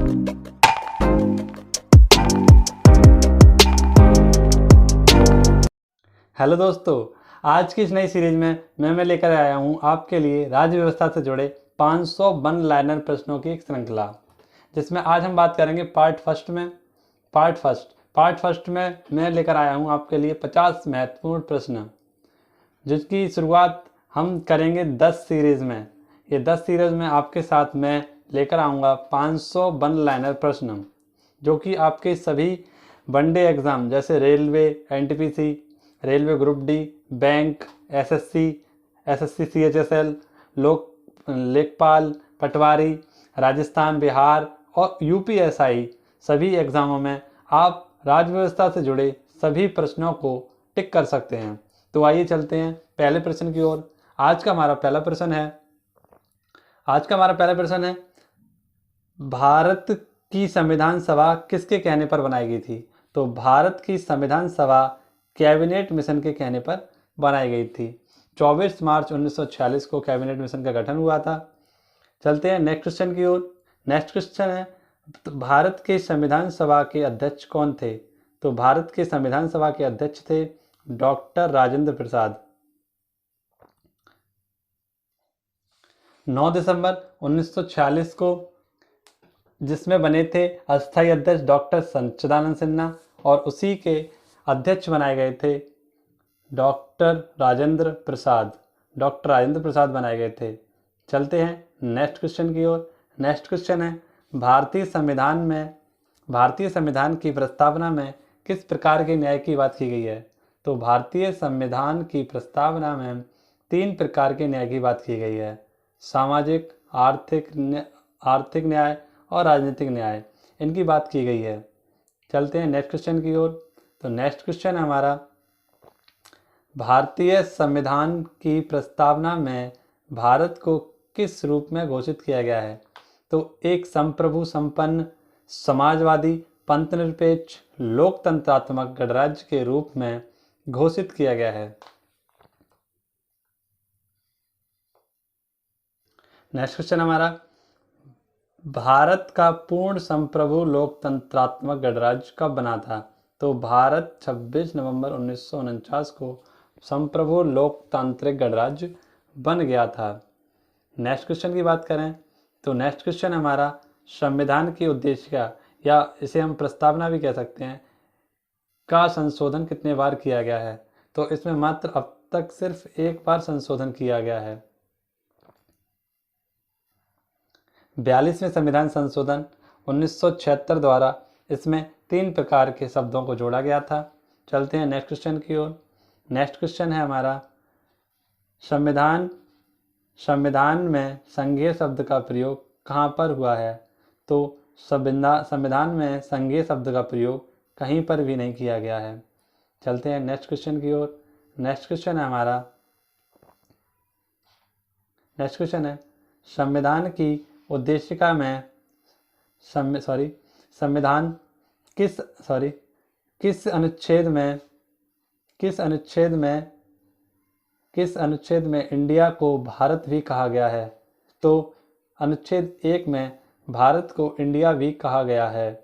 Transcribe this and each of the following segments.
Hello दोस्तों, आज की इस नई सीरीज में मैं लेकर आया हूँ आपके लिए राज्य व्यवस्था से जुड़े 500 वन लाइनर प्रश्नों की एक श्रृंखला, जिसमें आज हम बात करेंगे पार्ट फर्स्ट में मैं लेकर आया हूँ आपके लिए 50 महत्वपूर्ण प्रश्न, जिसकी शुरुआत हम करेंगे 10 सीरीज में। ये 10 सीरीज में आपके साथ मैं लेकर आऊँगा 500 वन लाइनर प्रश्न, जो कि आपके सभी वनडे एग्ज़ाम जैसे railway, NTPC, railway group D, bank, SSC CHSL, लेखपाल, पटवारी, राजस्थान, बिहार और यूपीएसआई सभी एग्ज़ामों में आप राज्य व्यवस्था से जुड़े सभी प्रश्नों को टिक कर सकते हैं। तो आइए चलते हैं पहले प्रश्न की ओर। आज का हमारा पहला प्रश्न है, भारत की संविधान सभा किसके कहने पर बनाई गई थी? तो भारत की संविधान सभा कैबिनेट मिशन के कहने पर बनाई गई थी। 24 मार्च 1946 को कैबिनेट मिशन का गठन हुआ था। चलते हैं नेक्स्ट क्वेश्चन की ओर। नेक्स्ट क्वेश्चन है, तो भारत के संविधान सभा के अध्यक्ष कौन थे? तो भारत के संविधान सभा के अध्यक्ष थे डॉक्टर राजेंद्र प्रसाद। 9 दिसंबर 1946 को जिसमें बने थे अस्थायी अध्यक्ष डॉक्टर सच्चिदानंद सिन्हा, और उसी के अध्यक्ष बनाए गए थे डॉक्टर राजेंद्र प्रसाद बनाए गए थे। चलते हैं नेक्स्ट क्वेश्चन की ओर। नेक्स्ट क्वेश्चन है, भारतीय संविधान की प्रस्तावना में किस प्रकार के न्याय की बात की गई है? तो भारतीय संविधान की प्रस्तावना में 3 प्रकार के न्याय की बात की गई है: सामाजिक, आर्थिक न्याय और राजनीतिक न्याय, इनकी बात की गई है। चलते हैं नेक्स्ट क्वेश्चन की ओर। तो नेक्स्ट क्वेश्चन है हमारा, भारतीय संविधान की प्रस्तावना में भारत को किस रूप में घोषित किया गया है? तो एक संप्रभु संपन्न, समाजवादी, पंथनिरपेक्ष, लोकतंत्रात्मक गणराज्य के रूप में घोषित किया गया है। नेक्स्ट क्वेश्चन हमारा, भारत का पूर्ण संप्रभु लोकतंत्रात्मक गणराज्य कब बना था? तो भारत 26 नवंबर 1949 को संप्रभु लोकतांत्रिक गणराज्य बन गया था। नेक्स्ट क्वेश्चन की बात करें तो नेक्स्ट क्वेश्चन हमारा, संविधान की उद्देशिका, या इसे हम प्रस्तावना भी कह सकते हैं, का संशोधन कितने बार किया गया है? तो इसमें मात्र अब तक सिर्फ एक बार संशोधन किया गया है। 42वें संविधान संशोधन 1976 द्वारा इसमें 3 प्रकार के शब्दों को जोड़ा गया था। चलते हैं नेक्स्ट क्वेश्चन की ओर। नेक्स्ट क्वेश्चन है हमारा, संविधान में संघीय शब्द का प्रयोग कहाँ पर हुआ है? तो संविधान में संघीय शब्द का प्रयोग कहीं पर भी नहीं किया गया है। चलते हैं नेक्स्ट क्वेश्चन की ओर। नेक्स्ट क्वेश्चन है हमारा, संविधान की उद्देशिका में संविधान किस अनुच्छेद में इंडिया को भारत भी कहा गया है? तो अनुच्छेद 1 में भारत को इंडिया भी कहा गया है,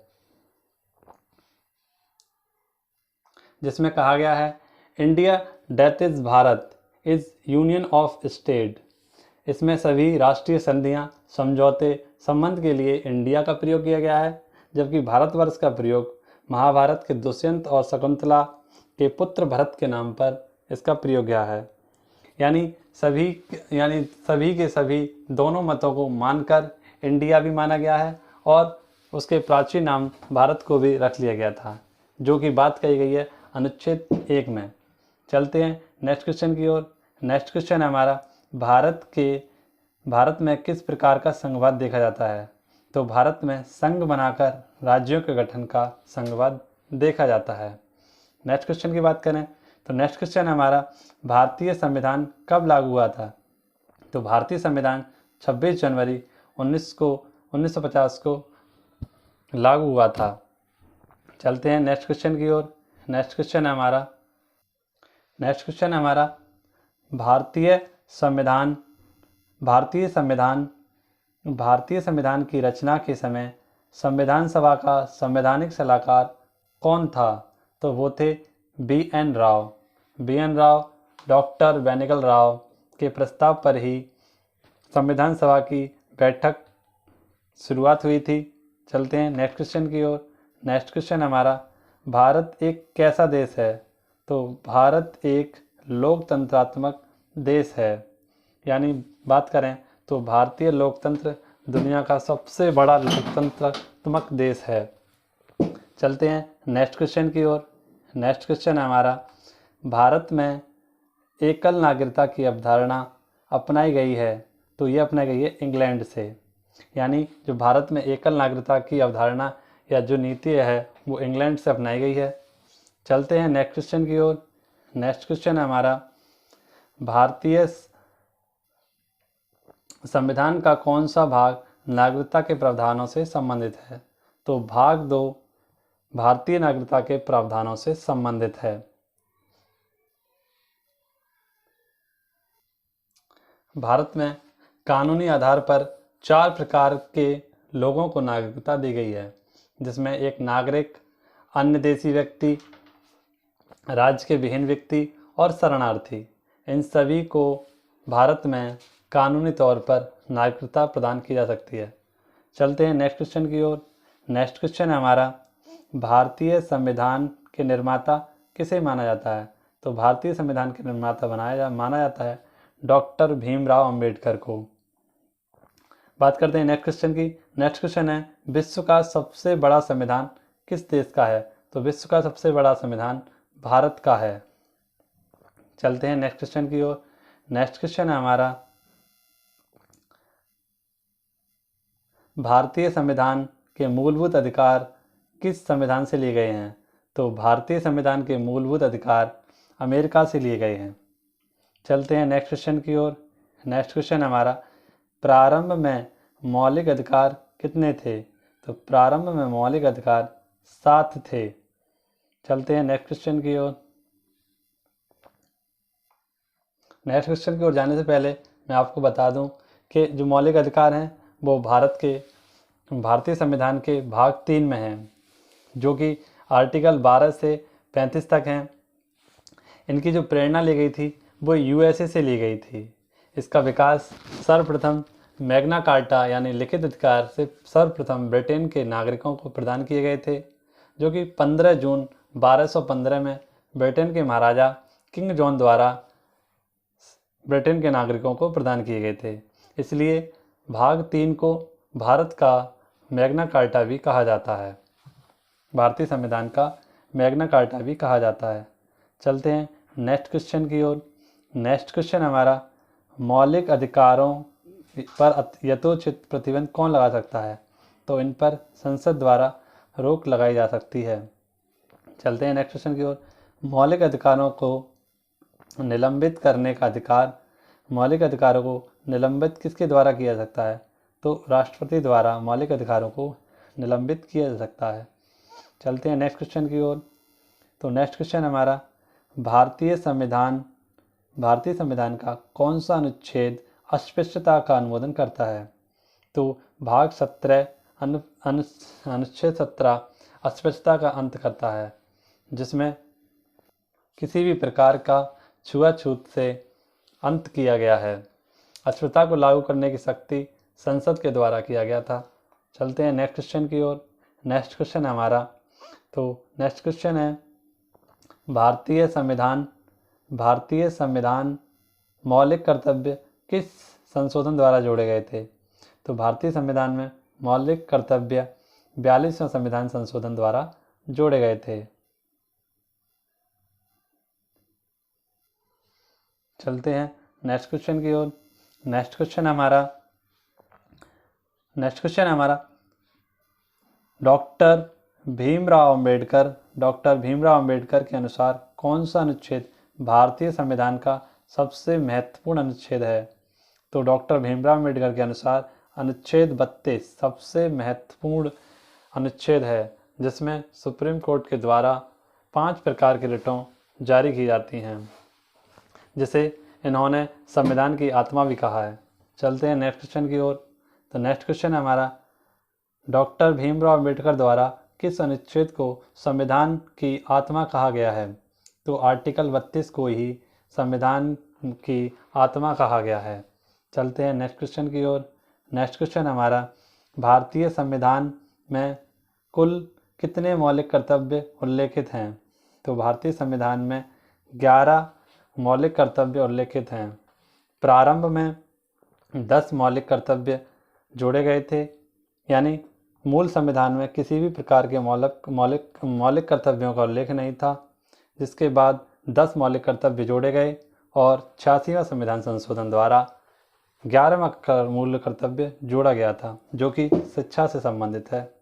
जिसमें कहा गया है India that is Bharat is union of state. इसमें सभी राष्ट्रीय संधियां, समझौते, संबंध के लिए इंडिया का प्रयोग किया गया है, जबकि भारतवर्ष का प्रयोग महाभारत के दुष्यंत और शकुंतला के पुत्र भरत के नाम पर इसका प्रयोग किया है। यानी सभी के सभी दोनों मतों को मानकर इंडिया भी माना गया है और उसके प्राचीन नाम भारत को भी रख लिया गया था, जो कि बात कही गई है अनुच्छेद 1 में। चलते हैं नेक्स्ट क्वेश्चन की ओर। नेक्स्ट क्वेश्चन है हमारा, भारत में किस प्रकार का संघवाद देखा जाता है? तो भारत में संघ बनाकर राज्यों के गठन का संघवाद देखा जाता है। नेक्स्ट क्वेश्चन की बात करें तो नेक्स्ट क्वेश्चन हमारा, भारतीय संविधान कब लागू हुआ था? तो भारतीय संविधान 26 जनवरी 1950 को लागू हुआ था। चलते हैं नेक्स्ट क्वेश्चन की ओर। नेक्स्ट क्वेश्चन है हमारा, भारतीय संविधान की रचना के समय संविधान सभा का संवैधानिक सलाहकार कौन था? तो वो थे B.N. Rao. B.N. Rao doctor Benegal Rao के प्रस्ताव पर ही संविधान सभा की बैठक शुरुआत हुई थी। चलते हैं नेक्स्ट क्वेश्चन की ओर। नेक्स्ट क्वेश्चन हमारा, भारत एक कैसा देश है? तो भारत एक लोकतंत्रात्मक देश है। यानी बात करें तो भारतीय लोकतंत्र दुनिया का सबसे बड़ा लोकतंत्रात्मक देश है। चलते हैं नेक्स्ट क्वेश्चन की ओर। नेक्स्ट क्वेश्चन है हमारा, भारत में एकल नागरिकता की अवधारणा अपनाई गई है। तो ये अपनाई गई है इंग्लैंड से। यानी जो भारत में एकल नागरिकता की अवधारणा या जो नीति है वो इंग्लैंड से अपनाई गई है। चलते हैं नेक्स्ट क्वेश्चन की ओर। नेक्स्ट क्वेश्चन है हमारा, भारतीय संविधान का कौन सा भाग नागरिकता के प्रावधानों से संबंधित है? तो भाग 2 भारतीय नागरिकता के प्रावधानों से संबंधित है। भारत में कानूनी आधार पर 4 प्रकार के लोगों को नागरिकता दी गई है, जिसमें एक नागरिक, अन्य देशी व्यक्ति, राज्य के विहीन व्यक्ति और शरणार्थी। इन सभी को भारत में कानूनी तौर पर नागरिकता प्रदान की जा सकती है। चलते हैं नेक्स्ट क्वेश्चन की ओर। नेक्स्ट क्वेश्चन है हमारा, भारतीय संविधान के निर्माता किसे माना जाता है? तो भारतीय संविधान के निर्माता माना जाता है डॉक्टर भीमराव अंबेडकर को। बात करते हैं नेक्स्ट क्वेश्चन की। नेक्स्ट क्वेश्चन है, विश्व का सबसे बड़ा संविधान किस देश का है? तो विश्व का सबसे बड़ा संविधान भारत का है। चलते हैं नेक्स्ट क्वेश्चन की ओर। नेक्स्ट क्वेश्चन है हमारा, भारतीय संविधान के मूलभूत अधिकार किस संविधान से लिए गए हैं? तो भारतीय संविधान के मूलभूत अधिकार अमेरिका से लिए गए हैं। चलते हैं नेक्स्ट क्वेश्चन की ओर। नेक्स्ट क्वेश्चन हमारा, प्रारंभ में मौलिक अधिकार कितने थे? तो प्रारंभ में मौलिक अधिकार 7 थे। चलते हैं नेक्स्ट क्वेश्चन की ओर। नेक्स्ट क्वेश्चन की ओर जाने से पहले मैं आपको बता दूं कि जो मौलिक अधिकार हैं वो भारतीय संविधान के भाग 3 में हैं, जो कि आर्टिकल 12 से 35 तक हैं। इनकी जो प्रेरणा ली गई थी वो USA से ली गई थी। इसका विकास सर्वप्रथम मैग्ना कार्टा यानी लिखित अधिकार से सर्वप्रथम ब्रिटेन के नागरिकों को प्रदान किए गए थे, जो कि 15 जून 1215 में ब्रिटेन के महाराजा किंग जॉन द्वारा ब्रिटेन के नागरिकों को प्रदान किए गए थे। इसलिए भाग 3 को भारत का मैग्ना कार्टा भी कहा जाता है। भारतीय संविधान का मैग्ना कार्टा भी कहा जाता है। चलते हैं नेक्स्ट क्वेश्चन की ओर। नेक्स्ट क्वेश्चन हमारा, मौलिक अधिकारों पर यथोचित प्रतिबंध कौन लगा सकता है? तो इन पर संसद द्वारा रोक लगाई जा सकती है। चलते हैं नेक्स्ट क्वेश्चन की ओर। मौलिक अधिकारों को निलंबित करने का अधिकार, मौलिक अधिकारों को निलंबित किसके द्वारा किया जा सकता है? तो राष्ट्रपति द्वारा मौलिक अधिकारों को निलंबित किया जा सकता है। चलते हैं नेक्स्ट क्वेश्चन की ओर। तो नेक्स्ट क्वेश्चन हमारा, भारतीय संविधान का कौन सा अनुच्छेद अस्पृश्यता का अनुमोदन करता है? तो भाग 17 अनुच्छेद 17 अस्पृश्यता का अंत करता है, जिसमें किसी भी प्रकार का छुआछूत से अंत किया गया है। अस्पृश्यता को लागू करने की शक्ति संसद के द्वारा किया गया था। चलते हैं नेक्स्ट क्वेश्चन की ओर। नेक्स्ट क्वेश्चन है हमारा, तो नेक्स्ट क्वेश्चन है, भारतीय संविधान मौलिक कर्तव्य किस संशोधन द्वारा जोड़े गए थे? तो भारतीय संविधान में मौलिक कर्तव्य 42वें संविधान संशोधन द्वारा जोड़े गए थे। चलते हैं नेक्स्ट क्वेश्चन की ओर। नेक्स्ट क्वेश्चन हमारा डॉक्टर भीमराव अंबेडकर के अनुसार कौन सा अनुच्छेद भारतीय संविधान का सबसे महत्वपूर्ण अनुच्छेद है? तो डॉक्टर भीमराव अंबेडकर के अनुसार अनुच्छेद 32 सबसे महत्वपूर्ण अनुच्छेद है, जिसमें सुप्रीम कोर्ट के द्वारा 5 प्रकार की रिटों जारी की जाती हैं, जिसे इन्होंने संविधान की आत्मा भी कहा है। चलते हैं नेक्स्ट क्वेश्चन की ओर। तो नेक्स्ट क्वेश्चन है हमारा, डॉक्टर भीमराव अंबेडकर द्वारा किस अनुच्छेद को संविधान की आत्मा कहा गया है? तो आर्टिकल 32 को ही संविधान की आत्मा कहा गया है। चलते हैं नेक्स्ट क्वेश्चन की ओर। नेक्स्ट क्वेश्चन हमारा, भारतीय संविधान में कुल कितने मौलिक कर्तव्य उल्लेखित हैं? तो भारतीय संविधान में 11 मौलिक कर्तव्य उल्लेखित हैं। प्रारंभ में 10 मौलिक कर्तव्य जोड़े गए थे, यानी मूल संविधान में किसी भी प्रकार के मौलिक कर्तव्यों का उल्लेख नहीं था, जिसके बाद 10 मौलिक कर्तव्य जोड़े गए और 86वां संविधान संशोधन द्वारा 11वां मूल कर्तव्य जोड़ा गया था, जो कि शिक्षा से संबंधित है।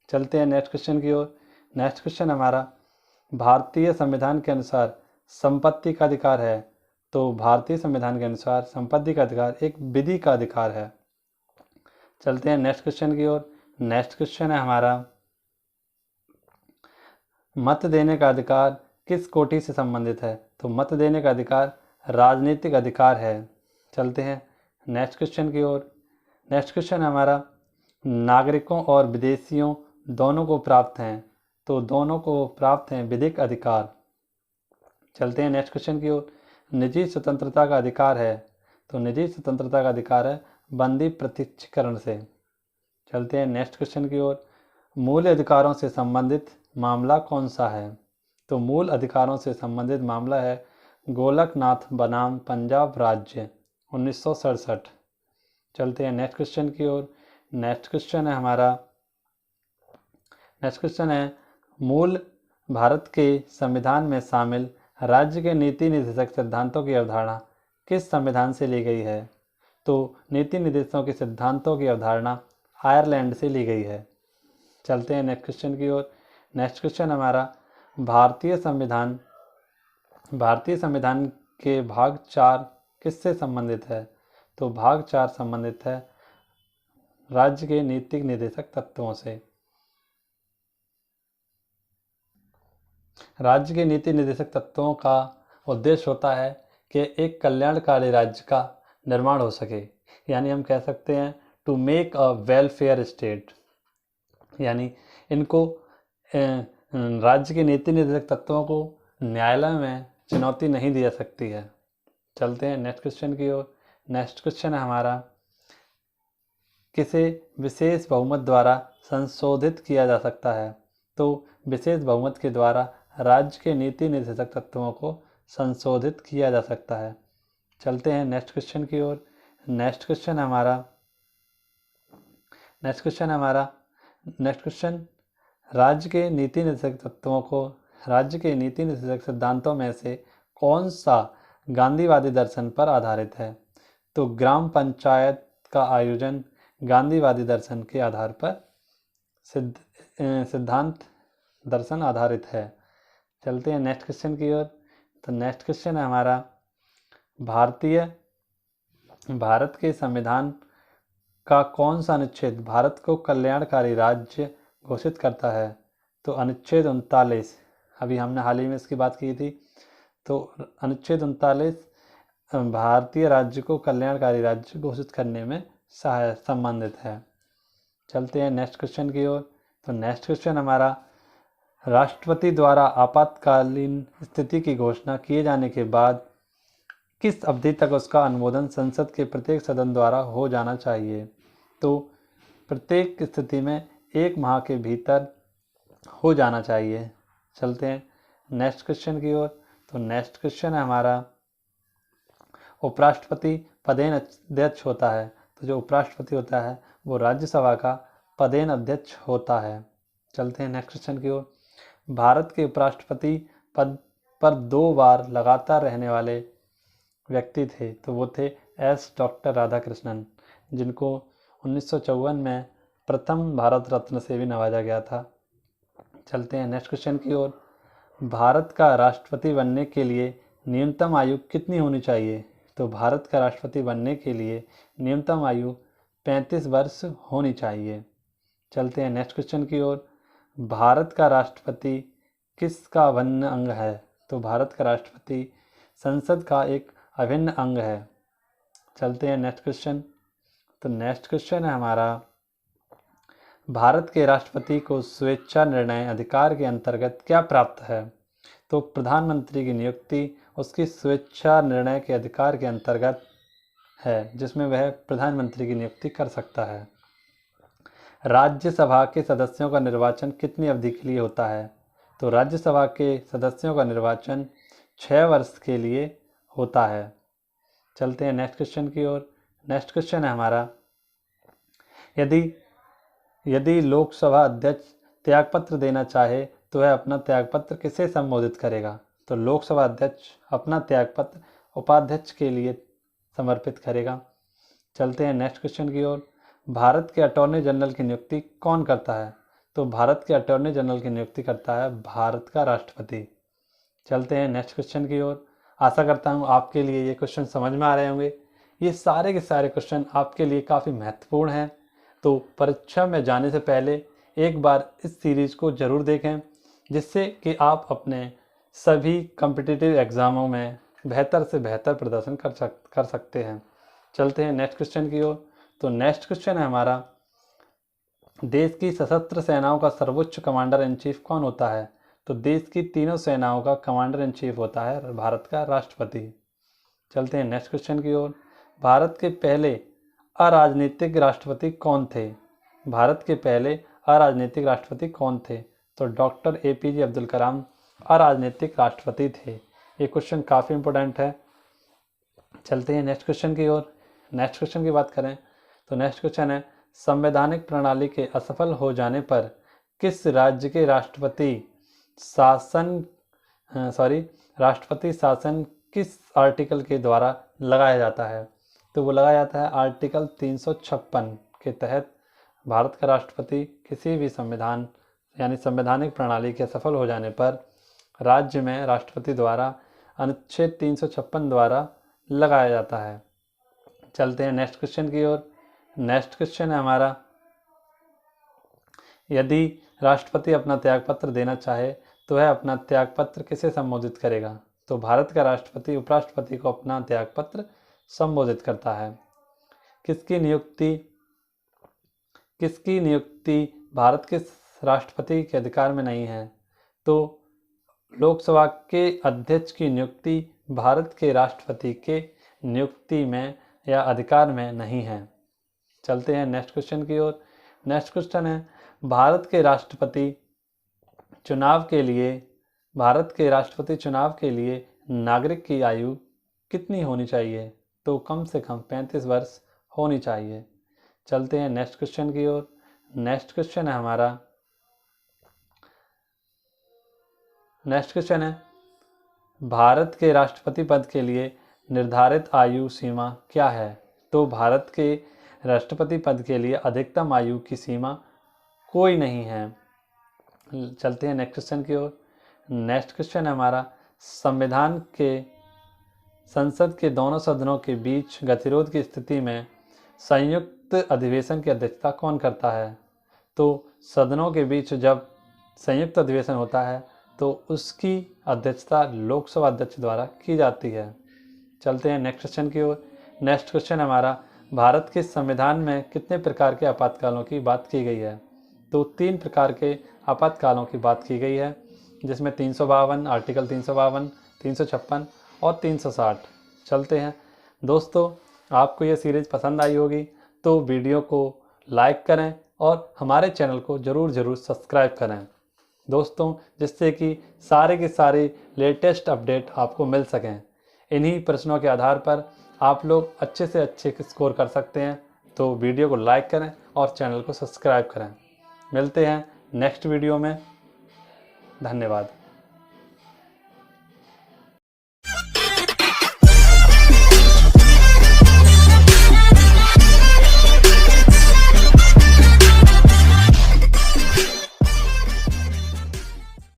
चलते हैं नेक्स्ट क्वेश्चन की ओर। नेक्स्ट क्वेश्चन हमारा, भारतीय संविधान के अनुसार संपत्ति का अधिकार है? तो भारतीय संविधान के अनुसार संपत्ति का अधिकार एक विधि का अधिकार है। चलते हैं नेक्स्ट क्वेश्चन की ओर। नेक्स्ट क्वेश्चन है हमारा, मत देने का अधिकार किस कोटि से संबंधित है? तो मत देने का अधिकार राजनीतिक अधिकार है। चलते हैं नेक्स्ट क्वेश्चन की ओर। नेक्स्ट क्वेश्चन हमारा, नागरिकों और विदेशियों दोनों को प्राप्त हैं? तो दोनों को प्राप्त हैं विधिक अधिकार। चलते हैं नेक्स्ट क्वेश्चन की ओर। निजी स्वतंत्रता का अधिकार है? तो निजी स्वतंत्रता का अधिकार है बंदी प्रत्यक्षीकरण से। चलते हैं नेक्स्ट क्वेश्चन की ओर। मूल अधिकारों से संबंधित मामला कौन सा है? तो मूल अधिकारों से संबंधित मामला है गोलकनाथ बनाम पंजाब राज्य 1967। चलते हैं नेक्स्ट क्वेश्चन की ओर। नेक्स्ट क्वेश्चन है हमारा, नेक्स्ट क्वेश्चन है, मूल भारत के संविधान में शामिल राज्य के नीति निर्देशक सिद्धांतों की अवधारणा किस संविधान से ली गई है? तो नीति निर्देशों के सिद्धांतों की अवधारणा आयरलैंड से ली गई है। चलते हैं नेक्स्ट क्वेश्चन की ओर। नेक्स्ट क्वेश्चन हमारा, भारतीय संविधान के भाग 4 किससे संबंधित है? तो भाग 4 संबंधित है राज्य के नीति निर्देशक तत्वों से। राज्य के नीति निर्देशक तत्वों का उद्देश्य होता है कि एक कल्याणकारी राज्य का निर्माण हो सके, यानी हम कह सकते हैं to make a welfare state, यानी इनको राज्य के नीति निर्देशक तत्वों को न्यायालय में चुनौती नहीं दी जा सकती है। चलते हैं नेक्स्ट क्वेश्चन की ओर। नेक्स्ट क्वेश्चन है हमारा, किसे विशेष बहुमत द्वारा संशोधित किया जा सकता है? तो विशेष बहुमत के द्वारा राज्य के नीति निर्देशक तत्वों को संशोधित किया जा सकता है। चलते हैं नेक्स्ट क्वेश्चन की ओर। नेक्स्ट क्वेश्चन राज्य के नीति निर्देशक सिद्धांतों में से कौन सा गांधीवादी दर्शन पर आधारित है? तो ग्राम पंचायत का आयोजन गांधीवादी दर्शन के आधार पर सिद्धांत दर्शन आधारित है। चलते हैं नेक्स्ट क्वेश्चन की ओर। तो नेक्स्ट क्वेश्चन है हमारा, भारत के संविधान का कौन सा अनुच्छेद भारत को कल्याणकारी राज्य घोषित करता है? तो अनुच्छेद 39, अभी हमने हाल ही में इसकी बात की थी। तो अनुच्छेद 39 भारतीय राज्य को कल्याणकारी राज्य घोषित करने में संबंधित है। चलते हैं नेक्स्ट क्वेश्चन की ओर। तो नेक्स्ट क्वेश्चन हमारा, राष्ट्रपति द्वारा आपातकालीन स्थिति की घोषणा किए जाने के बाद किस अवधि तक उसका अनुमोदन संसद के प्रत्येक सदन द्वारा हो जाना चाहिए? तो प्रत्येक स्थिति में 1 माह के भीतर हो जाना चाहिए। चलते हैं नेक्स्ट क्वेश्चन की ओर। तो नेक्स्ट क्वेश्चन है हमारा, उपराष्ट्रपति पदेन अध्यक्ष होता है? तो जो उपराष्ट्रपति होता है वो राज्यसभा का पदेन अध्यक्ष होता है। चलते हैं नेक्स्ट क्वेश्चन की ओर। भारत के उपराष्ट्रपति पद पर 2 बार लगातार रहने वाले व्यक्ति थे, तो वो थे डॉक्टर राधाकृष्णन, जिनको 1954 में प्रथम भारत रत्न से भी नवाजा गया था। चलते हैं नेक्स्ट क्वेश्चन की ओर। भारत का राष्ट्रपति बनने के लिए न्यूनतम आयु कितनी होनी चाहिए? तो भारत का राष्ट्रपति बनने के लिए न्यूनतम आयु 35 वर्ष होनी चाहिए। चलते हैं नेक्स्ट क्वेश्चन की ओर। भारत का राष्ट्रपति किसका अभिन्न अंग है? तो भारत का राष्ट्रपति संसद का एक अभिन्न अंग है। चलते हैं नेक्स्ट क्वेश्चन। तो नेक्स्ट क्वेश्चन है हमारा, भारत के राष्ट्रपति को स्वेच्छा निर्णय अधिकार के अंतर्गत क्या प्राप्त है? तो प्रधानमंत्री की नियुक्ति उसकी स्वेच्छा निर्णय के अधिकार के अंतर्गत है, जिसमें वह प्रधानमंत्री की नियुक्ति कर सकता है। राज्यसभा के सदस्यों का निर्वाचन कितनी अवधि के लिए होता है? तो राज्यसभा के सदस्यों का निर्वाचन 6 वर्ष के लिए होता है। चलते हैं नेक्स्ट क्वेश्चन की ओर। नेक्स्ट क्वेश्चन है हमारा, यदि लोकसभा अध्यक्ष त्यागपत्र देना चाहे तो वह अपना त्यागपत्र किसे संबोधित करेगा? तो लोकसभा अध्यक्ष अपना त्यागपत्र उपाध्यक्ष के लिए समर्पित करेगा। चलते हैं नेक्स्ट क्वेश्चन की ओर। भारत के अटॉर्नी जनरल की नियुक्ति कौन करता है? तो भारत के अटॉर्नी जनरल की नियुक्ति करता है भारत का राष्ट्रपति। चलते हैं नेक्स्ट क्वेश्चन की ओर। आशा करता हूँ आपके लिए ये क्वेश्चन समझ में आ रहे होंगे। ये सारे के सारे क्वेश्चन आपके लिए काफ़ी महत्वपूर्ण हैं, तो परीक्षा में जाने से पहले एक बार इस सीरीज़ को ज़रूर देखें, जिससे कि आप अपने सभी कॉम्पिटिटिव एग्ज़ामों में बेहतर से बेहतर प्रदर्शन कर सकते हैं। चलते हैं नेक्स्ट क्वेश्चन की ओर। तो नेक्स्ट क्वेश्चन है हमारा, देश की सशस्त्र सेनाओं का सर्वोच्च कमांडर इन चीफ कौन होता है? तो देश की तीनों सेनाओं का कमांडर इन चीफ होता है भारत का राष्ट्रपति। चलते हैं नेक्स्ट क्वेश्चन की ओर। भारत के पहले अराजनीतिक राष्ट्रपति कौन थे? भारत के पहले अराजनीतिक राष्ट्रपति कौन थे? तो डॉक्टर APJ अब्दुल कलाम अराजनीतिक राष्ट्रपति थे। ये क्वेश्चन काफ़ी इंपॉर्टेंट है। चलते हैं नेक्स्ट क्वेश्चन की ओर। नेक्स्ट क्वेश्चन की बात करें तो नेक्स्ट क्वेश्चन है, संवैधानिक प्रणाली के असफल हो जाने पर किस राज्य के राष्ट्रपति शासन किस आर्टिकल के द्वारा लगाया जाता है? तो वो लगाया जाता है आर्टिकल 356 के तहत। भारत का राष्ट्रपति किसी भी संविधान यानी संवैधानिक प्रणाली के असफल हो जाने पर राज्य में राष्ट्रपति द्वारा अनुच्छेद 356 द्वारा लगाया जाता है। चलते हैं नेक्स्ट क्वेश्चन की ओर। नेक्स्ट क्वेश्चन है हमारा, यदि राष्ट्रपति अपना त्यागपत्र देना चाहे तो वह अपना त्यागपत्र किसे संबोधित करेगा? तो भारत का राष्ट्रपति उपराष्ट्रपति को अपना त्यागपत्र संबोधित करता है। किसकी नियुक्ति भारत के राष्ट्रपति के अधिकार में नहीं है? तो लोकसभा के अध्यक्ष की नियुक्ति भारत के राष्ट्रपति के नियुक्ति में या अधिकार में नहीं है। चलते हैं नेक्स्ट क्वेश्चन की ओर। नेक्स्ट क्वेश्चन है, भारत के राष्ट्रपति चुनाव के लिए नागरिक की आयु कितनी होनी चाहिए? तो कम से कम 35 वर्ष होनी चाहिए। चलते हैं नेक्स्ट क्वेश्चन की ओर। नेक्स्ट क्वेश्चन है हमारा, भारत के राष्ट्रपति पद के लिए निर्धारित आयु सीमा क्या है? तो भारत के राष्ट्रपति पद के लिए अधिकतम आयु की सीमा कोई नहीं है। चलते हैं नेक्स्ट क्वेश्चन की ओर। नेक्स्ट क्वेश्चन है हमारा, संसद के दोनों सदनों के बीच गतिरोध की स्थिति में संयुक्त अधिवेशन की अध्यक्षता कौन करता है? तो सदनों के बीच जब संयुक्त अधिवेशन होता है तो उसकी अध्यक्षता लोकसभा अध्यक्ष द्वारा की जाती है। चलते हैं नेक्स्ट क्वेश्चन की ओर। नेक्स्ट क्वेश्चन हमारा, भारत के संविधान में कितने प्रकार के आपातकालों की बात की गई है? तो 3 प्रकार के आपातकालों की बात की गई है, जिसमें 352, आर्टिकल 352, 356 और 360। चलते हैं दोस्तों, आपको ये सीरीज़ पसंद आई होगी तो वीडियो को लाइक करें और हमारे चैनल को ज़रूर सब्सक्राइब करें दोस्तों, जिससे कि सारे के सारे लेटेस्ट अपडेट आपको मिल सकें। इन्हीं प्रश्नों के आधार पर आप लोग अच्छे से अच्छे स्कोर कर सकते हैं। तो वीडियो को लाइक करें और चैनल को सब्सक्राइब करें। मिलते हैं नेक्स्ट वीडियो में। धन्यवाद।